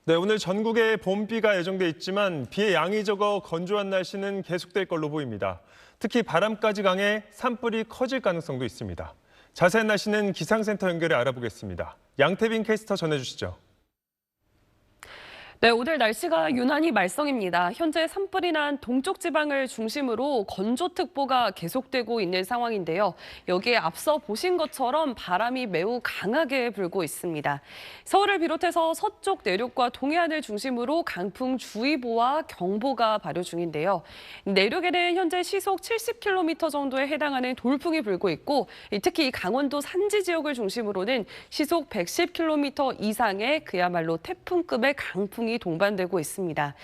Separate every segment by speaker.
Speaker 1: 네, 오늘 전국에 봄비가 예정돼 있지만 비의 양이 적어 건조한 날씨는 계속될 걸로 보입니다. 특히 바람까지 강해 산불이 커질 가능성도 있습니다. 자세한 날씨는 기상센터 연결해 알아보겠습니다. 양태빈 캐스터 전해주시죠.
Speaker 2: 네, 오늘 날씨가 유난히 말썽입니다. 현재 산불이 난 동쪽 지방을 중심으로 건조특보가 계속되고 있는 상황인데요. 여기에 앞서 보신 것처럼 바람이 매우 강하게 불고 있습니다. 서울을 비롯해서 서쪽 내륙과 동해안을 중심으로 강풍주의보와 경보가 발효 중인데요. 내륙에는 현재 시속 70km 정도에 해당하는 돌풍이 불고 있고, 특히 강원도 산지 지역을 중심으로는 시속 110km 이상의 그야말로 태풍급의 강풍이 동반되고 있습니다.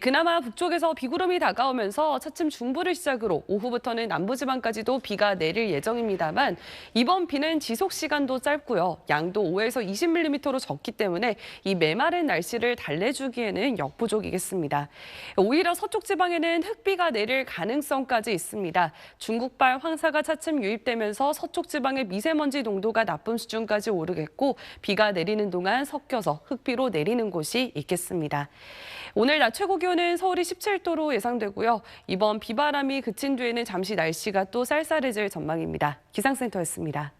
Speaker 2: 그나마 북쪽에서 비구름이 다가오면서 차츰 중부를 시작으로 오후부터는 남부지방까지도 비가 내릴 예정입니다만 이번 비는 지속 시간도 짧고요. 양도 5에서 20mm로 적기 때문에 이 메마른 날씨를 달래주기에는 역부족이겠습니다. 오히려 서쪽 지방에는 흑비가 내릴 가능성까지 있습니다. 중국발 황사가 차츰 유입되면서 서쪽 지방의 미세먼지 농도가 나쁨 수준까지 오르겠고 비가 내리는 동안 섞여서 흑비로 내리는 곳이 있겠습니다. 오늘 낮 최고 기온은 서울이 17도로 예상되고요. 이번 비바람이 그친 뒤에는 잠시 날씨가 또 쌀쌀해질 전망입니다. 기상센터였습니다.